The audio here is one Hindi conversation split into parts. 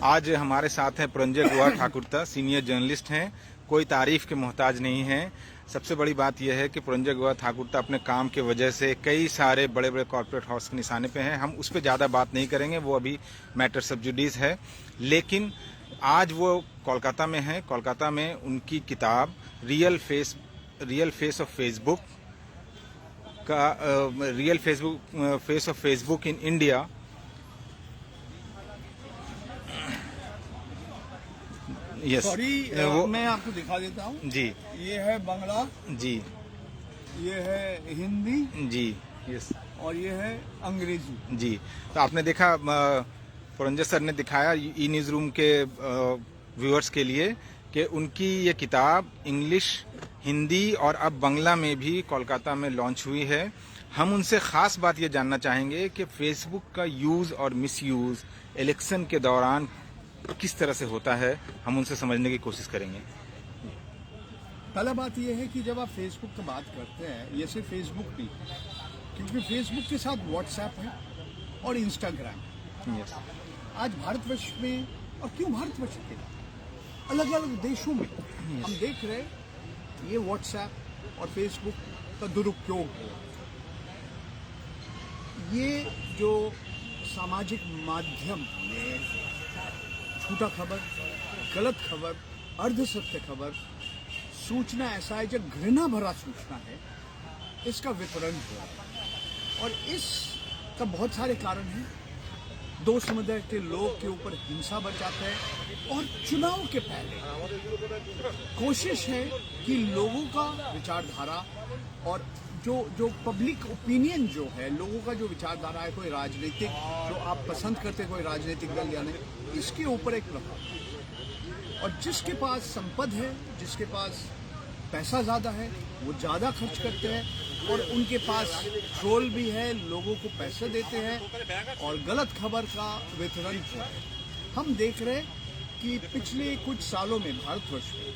आज हमारे साथ हैं पुरंजय गुहा ठाकुरता, सीनियर जर्नलिस्ट हैं, कोई तारीफ के मोहताज नहीं हैं। सबसे बड़ी बात यह है कि पुरंजय गुहा ठाकुरता अपने काम के वजह से कई सारे बड़े बड़े कॉर्पोरेट हाउस के निशाने पे हैं। हम उस पर ज़्यादा बात नहीं करेंगे, वो अभी मैटर सब जुडिस है। लेकिन आज वो कोलकाता में हैं। कोलकाता में उनकी किताब रियल फेस ऑफ फेसबुक का face of Facebook in India sorry, मैं आपको दिखा देता हूँ जी। ये है बांग्ला जी। ये है हिंदी जी। यस। और ये है अंग्रेजी जी। तो आपने देखा, पुरंजय सर ने दिखाया ई न्यूज़ रूम के व्यूअर्स के लिए कि उनकी ये किताब इंग्लिश, हिंदी और अब बांग्ला में भी कोलकाता में लॉन्च हुई है। हम उनसे ख़ास बात ये जानना चाहेंगे कि फेसबुक का यूज़ और मिसयूज़ इलेक्शन के दौरान किस तरह से होता है, हम उनसे समझने की कोशिश करेंगे। पहला बात यह है कि जब आप फेसबुक की बात करते हैं, ये सिर्फ फेसबुक नहीं, क्योंकि फेसबुक के साथ व्हाट्सएप है और इंस्टाग्राम। यस। आज भारतवर्ष में, और क्यों भारतवर्ष के अलग अलग देशों में हम देख रहे हैं ये व्हाट्सएप और फेसबुक का दुरुपयोग हो। ये जो सामाजिक माध्यम में झूठा खबर, गलत खबर, अर्धसत्य खबर, सूचना ऐसा है जो घृणा भरा सूचना है, इसका वितरण हो रहा है। और इसका बहुत सारे कारण हैं। दो समुदाय के लोग के ऊपर हिंसा बढ़ जाता है और चुनाव के पहले कोशिश है कि लोगों का विचारधारा और जो पब्लिक ओपिनियन जो है, लोगों का जो विचारधारा है, कोई राजनीतिक जो आप पसंद करते कोई राजनीतिक दल या नहीं, इसके ऊपर एक प्रभाव। और जिसके पास संपद है, जिसके पास पैसा ज़्यादा है, वो ज़्यादा खर्च करते हैं और उनके पास ट्रोल भी है, लोगों को पैसे देते हैं और गलत खबर का वितरण हो है। हम देख रहे हैं कि पिछले कुछ सालों में भारतवर्ष में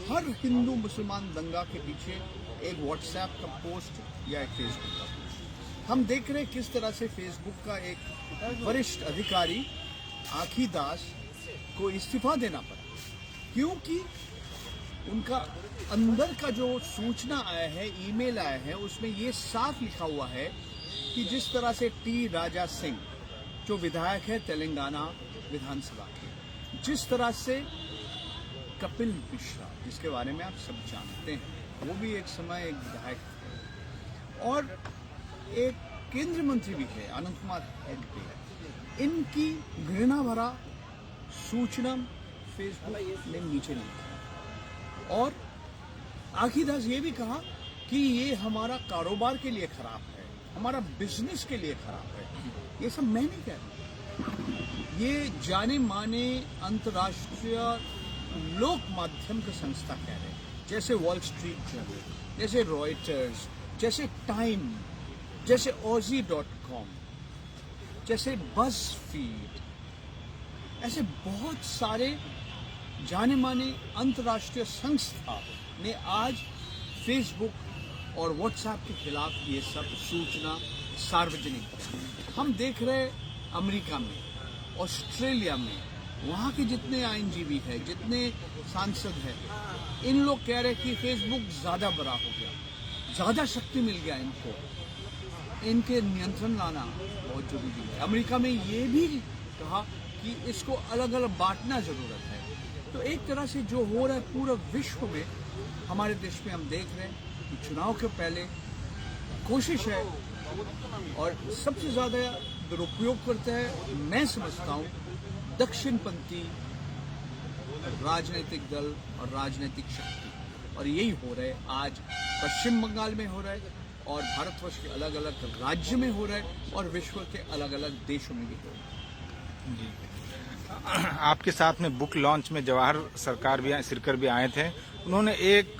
हर हिंदू मुसलमान दंगा के पीछे एक व्हाट्सएप का पोस्ट या एक फेसबुक का पोस्ट। हम देख रहे हैं किस तरह से फेसबुक का एक वरिष्ठ अधिकारी आखी दास को इस्तीफा देना पड़ा, क्योंकि उनका अंदर का जो सूचना आया है, ईमेल आया है, उसमें ये साफ लिखा हुआ है कि जिस तरह से टी राजा सिंह जो विधायक है तेलंगाना विधानसभा के, जिस तरह से कपिल मिश्रा जिसके बारे में आप सब जानते हैं, वो भी एक समय एक विधायक थे और एक केंद्रीय मंत्री भी थे, अनंत कुमार हेगड़े। इनकी घृणा भरा सूचना फेसबुक ने नीचे लिखा और आखिदास ये भी कहा कि ये हमारा कारोबार के लिए खराब है, हमारा बिजनेस के लिए खराब है। ये सब मैं नहीं कह रहा, ये जाने माने अंतर्राष्ट्रीय लोक माध्यम के संस्था कह रहे हैं, जैसे वॉल स्ट्रीट जर्नल, जैसे रॉयटर्स, जैसे टाइम, जैसे Aussie.com, जैसे बज़फीड, ऐसे बहुत सारे जाने माने अंतर्राष्ट्रीय संस्था ने आज फेसबुक और व्हाट्सएप के खिलाफ ये सब सूचना सार्वजनिक की। हम देख रहे हैं अमेरिका में, ऑस्ट्रेलिया में, वहाँ के जितने आईनजीवी हैं, जितने सांसद हैं, इन लोग कह रहे हैं कि फेसबुक ज़्यादा बड़ा हो गया, ज़्यादा शक्ति मिल गया इनको, इनके नियंत्रण लाना बहुत जरूरी है। अमेरिका में ये भी कहा कि इसको अलग अलग बांटना ज़रूरत है। तो एक तरह से जो हो रहा है पूरे विश्व में, हमारे देश में हम देख रहे हैं कि चुनाव के पहले कोशिश है और सबसे ज़्यादा दुरुपयोग करते हैं, मैं समझता हूँ, दक्षिणपंथी राजनीतिक दल और राजनीतिक शक्ति। और यही हो रहा है आज पश्चिम बंगाल में हो रहा है और भारतवर्ष के अलग अलग राज्य में हो रहा है और विश्व के अलग अलग देशों में भी हो रहा है। जी। आपके साथ में बुक लॉन्च में जवाहर सिरकर भी आए थे। उन्होंने एक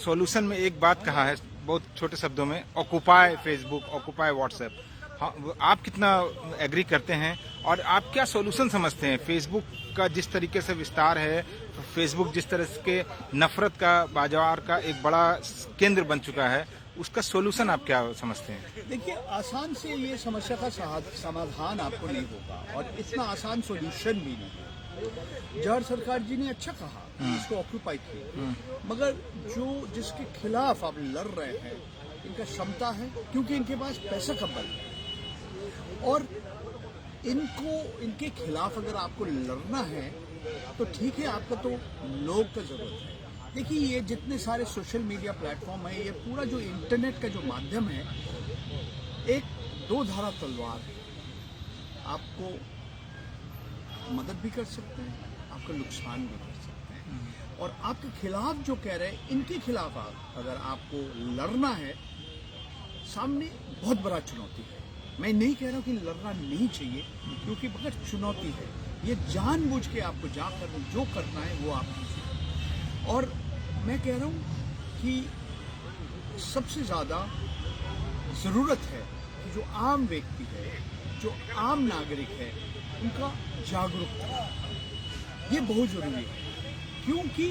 सॉल्यूशन में एक बात कहा है, बहुत छोटे शब्दों में, ऑक्युपाई फेसबुक, ऑक्युपाई व्हाट्सएप। हाँ, आप कितना एग्री करते हैं और आप क्या सॉल्यूशन समझते हैं? फेसबुक का जिस तरीके से विस्तार है, फेसबुक जिस तरह के नफरत का बाजार का एक बड़ा केंद्र बन चुका है, उसका सोल्यूशन आप क्या समझते हैं? देखिए, आसान से ये समस्या का समाधान आपको नहीं होगा और इतना आसान सॉल्यूशन भी नहीं है। जवाहर सरकार जी ने अच्छा कहा, इसको ऑक्यूपाई किया, मगर जो जिसके खिलाफ आप लड़ रहे हैं, इनका क्षमता है, क्योंकि इनके पास पैसा का बल है और इनके खिलाफ अगर आपको लड़ना है तो ठीक है, आपका तो लोग का जरूरत है। देखिए, ये जितने सारे सोशल मीडिया प्लेटफॉर्म है, ये पूरा जो इंटरनेट का जो माध्यम है, एक दो धारा तलवार है। आपको मदद भी कर सकते हैं, आपका नुकसान भी कर सकते हैं। और आपके खिलाफ जो कह रहे हैं, इनके खिलाफ अगर आपको लड़ना है, सामने बहुत बड़ा चुनौती है। मैं नहीं कह रहा हूँ कि लड़ना नहीं चाहिए, क्योंकि मगर चुनौती है। ये जानबूझ के आपको जाकर जो करना है वो आप कीजिए। और मैं कह रहा हूँ कि सबसे ज़्यादा ज़रूरत है कि जो आम व्यक्ति है, जो आम नागरिक है, उनका जागरूकता, ये बहुत ज़रूरी है। क्योंकि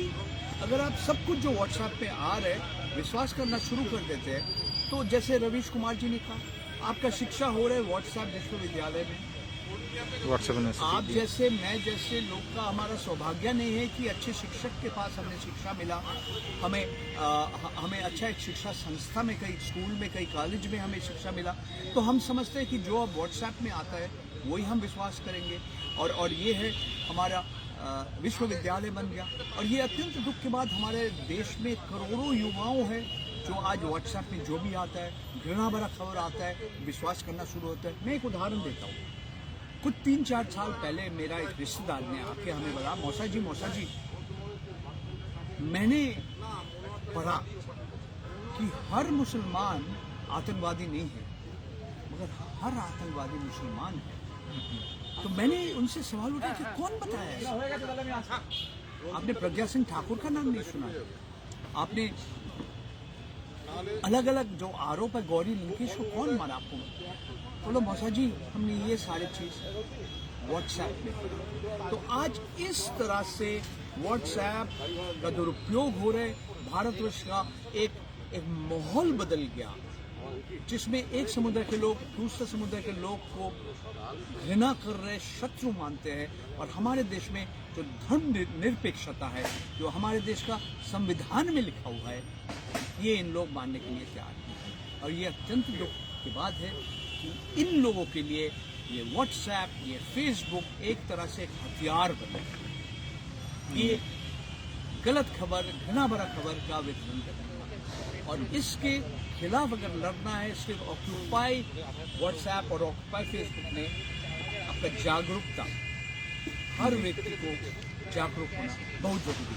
अगर आप सब कुछ जो व्हाट्सएप पे आ रहे विश्वास करना शुरू कर देते हैं, तो जैसे रवीश कुमार जी ने कहा, आपका शिक्षा हो रहा है व्हाट्सएप विश्वविद्यालय में, व्हाट्सएप आप जैसे मैं जैसे लोग का हमारा सौभाग्य नहीं है कि अच्छे शिक्षक के पास हमें शिक्षा मिला, हमें अच्छा एक शिक्षा संस्था में, कई स्कूल में, कई कॉलेज में हमें शिक्षा मिला, तो हम समझते हैं कि जो अब व्हाट्सएप में आता है वही हम विश्वास करेंगे। और ये है हमारा विश्वविद्यालय बन गया। और ये अत्यंत दुख के बाद हमारे देश में करोड़ों युवाओं हैं जो आज व्हाट्सएप में जो भी आता है, घृणा भरा खबर आता है, विश्वास करना शुरू होता है। मैं एक उदाहरण देता हूँ। कुछ 3-4 साल पहले मेरा एक रिश्तेदार ने आके हमें बोला, मौसा जी, मैंने पढ़ा कि हर मुसलमान आतंकवादी नहीं है, मगर हर आतंकवादी मुसलमान है। तो मैंने उनसे सवाल उठाया कि कौन बताया ऐसा? आपने प्रज्ञा सिंह ठाकुर का नाम नहीं सुना? आपने अलग अलग जो आरोप है, गौरी लंकेश को कौन माना आपको? बोलो मौसा जी, हमने ये सारी चीज व्हाट्सएप में। तो आज इस तरह से व्हाट्सएप का दुरुपयोग हो रहे, भारतवर्ष का एक माहौल बदल गया, जिसमें एक समुदाय के लोग दूसरे समुदाय के लोग को घृणा कर रहे, शत्रु मानते हैं। और हमारे देश में जो धर्म निरपेक्षता है, जो हमारे देश का संविधान में लिखा हुआ है, ये इन लोग मानने के लिए तैयार नहीं। और ये अत्यंत दुख की बात है कि इन लोगों के लिए ये व्हाट्सएप, ये फेसबुक एक तरह से एक हथियार बने। ये गलत खबर, घृणा भरा खबर का वितरण करना, और इसके खिलाफ अगर लड़ना है, सिर्फ ऑक्यूपाई व्हाट्सएप और ऑक्यूपाई फेसबुक ने आपका जागरूकता, हर व्यक्ति को जागरूक होना बहुत जरूरी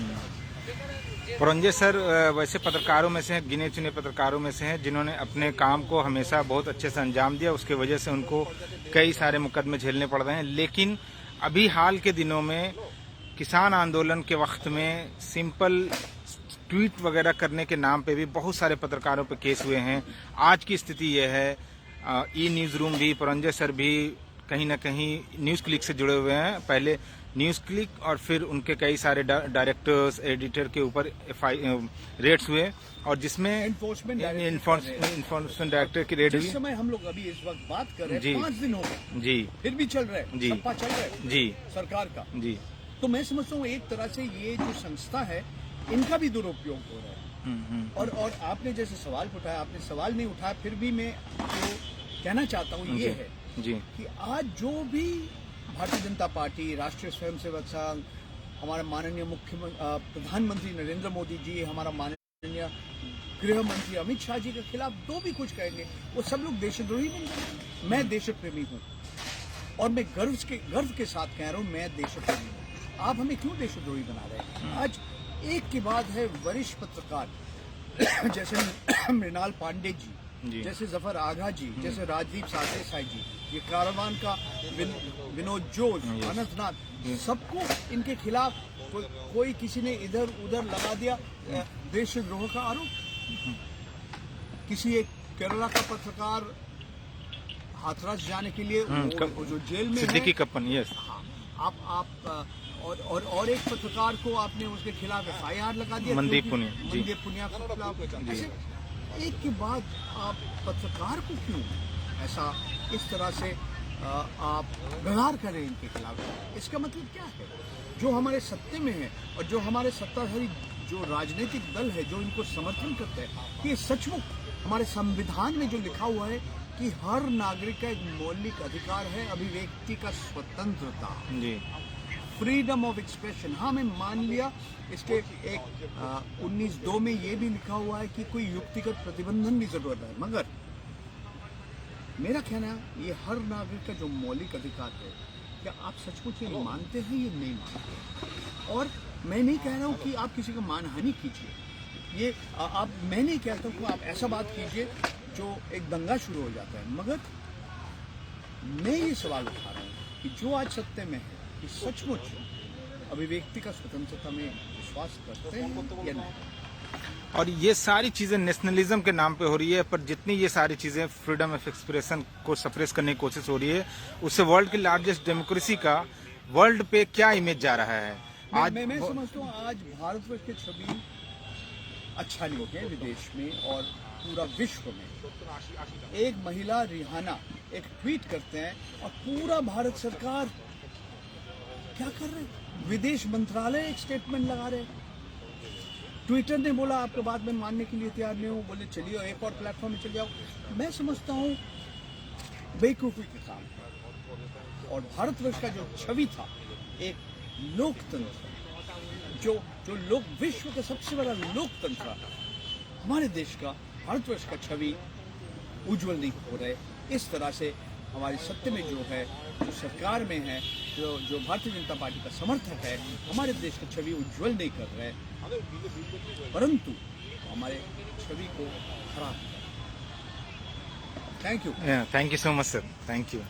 है। पुरंजे सर वैसे पत्रकारों में से हैं, गिने चुने पत्रकारों में से हैं, जिन्होंने अपने काम को हमेशा बहुत अच्छे से अंजाम दिया। उसके वजह से उनको कई सारे मुकदमे झेलने पड़ रहे हैं। लेकिन अभी हाल के दिनों में किसान आंदोलन के वक्त में सिंपल ट्वीट वगैरह करने के नाम पे भी बहुत सारे पत्रकारों पे केस हुए हैं। आज की स्थिति यह है, ई न्यूज़ रूम भी, पुरंजे सर भी कहीं ना कहीं न्यूज़ क्लिक से जुड़े हुए हैं। पहले न्यूज़ क्लिक और फिर उनके कई सारे डायरेक्टर्स, एडिटर के ऊपर रेड्स हुए, और जिसमें इन्फोर्समेंट डायरेक्टर की रेड हुई। जिस समय हम लोग अभी इस वक्त बात कर रहे हैं, 5 दिन हो गए जी, फिर भी चल रहा है, जी, सप्पा चल रहा है जी सरकार का जी। तो मैं समझता हूँ एक तरह से ये जो संस्था है, इनका भी दुरुपयोग हो रहा है। और आपने जैसे सवाल उठाया, आपने सवाल नहीं उठाया, फिर भी मैं जो कहना चाहता हूँ ये है जी कि आज जो भी भारतीय जनता पार्टी, राष्ट्रीय स्वयंसेवक संघ, हमारा माननीय प्रधानमंत्री नरेंद्र मोदी जी, हमारा माननीय गृह मंत्री अमित शाह जी के खिलाफ जो भी कुछ कहेंगे, वो सब लोग देशद्रोही बन जाएंगे। मैं देशप्रेमी हूँ और मैं गर्व के साथ कह रहा हूँ, मैं देशप्रेमी हूँ। आप हमें क्यों देशद्रोही बना रहे हैं? आज एक के बाद है वरिष्ठ पत्रकार जैसे मृणाल पांडे जी, जैसे जफर आघा जी, जैसे राजदीप सरदेसाई जी, ये कारवान का विनोद जोश, अनंतनाथ, सबको इनके खिलाफ कोई किसी ने इधर उधर लगा दिया देशद्रोह का आरोप। किसी एक केरला का पत्रकार हाथरस जाने के लिए वो जो जेल में सिद्दीकी कप्पन, यस, आप और एक पत्रकार को आपने उसके खिलाफ FIR लगा दिया, मनदीप पुनिया के खिलाफ। एक के बाद आप पत्रकार को क्यों ऐसा इस तरह से आप व्यवहार करें इनके खिलाफ? इसका मतलब क्या है? जो हमारे सत्ते में है और जो हमारे सत्ताधारी जो राजनीतिक दल है जो इनको समर्थन करते हैं, कि सचमुच हमारे संविधान में जो लिखा हुआ है कि हर नागरिक का एक मौलिक अधिकार है अभिव्यक्ति का स्वतंत्रता, जी, फ्रीडम ऑफ एक्सप्रेशन। हाँ, मैं मान लिया इसके एक 19(2) में ये भी लिखा हुआ है कि कोई युक्तिगत प्रतिबंधन की जरूरत है, मगर मेरा कहना है ये हर नागरिक का जो मौलिक अधिकार है, क्या आप सचमुच ये मानते हैं या नहीं मानते? और मैं नहीं कह रहा हूँ कि आप किसी का मानहानि कीजिए, ये आप मैं नहीं कहता हूँ कि आप ऐसा बात कीजिए जो एक दंगा शुरू हो जाता है, मगर मैं ये सवाल उठा रहा हूँ कि जो आज सत्य में है कि सचमुच अभिव्यक्ति का स्वतंत्रता में विश्वास करते हैं या नहीं? और ये सारी चीजें नेशनलिज्म के नाम पे हो रही है, पर जितनी ये सारी चीजें फ्रीडम ऑफ एक्सप्रेशन को सप्रेस करने की कोशिश हो रही है, उससे वर्ल्ड की लार्जेस्ट डेमोक्रेसी का वर्ल्ड पे क्या इमेज जा रहा है? आज मैं समझता हूँ आज भारतवर्ष की छवि अच्छा नहीं है विदेश में और पूरा विश्व में। एक महिला रिहाना एक ट्वीट करते हैं और पूरा भारत सरकार क्या कर रहे हैं? विदेश मंत्रालय एक स्टेटमेंट लगा रहे हैं। ट्विटर ने बोला आपको बात में मानने के लिए तैयार नहीं हूँ, बोले चलिए एक और प्लेटफॉर्म में चले जाओ। मैं समझता हूँ बेवकूफ़ी के काम है। और भारतवर्ष का जो छवि था एक लोकतंत्र, जो लोक विश्व का सबसे बड़ा लोकतंत्र, हमारे देश का भारतवर्ष का छवि उज्जवल नहीं हो रहे। इस तरह से हमारी सत्य में जो है, जो सरकार में है, जो भारतीय जनता पार्टी का समर्थक है, हमारे देश की छवि उज्जवल नहीं कर रहे, परंतु हमारे छवि को खराब कर रहे। Thank you so much sir, thank you.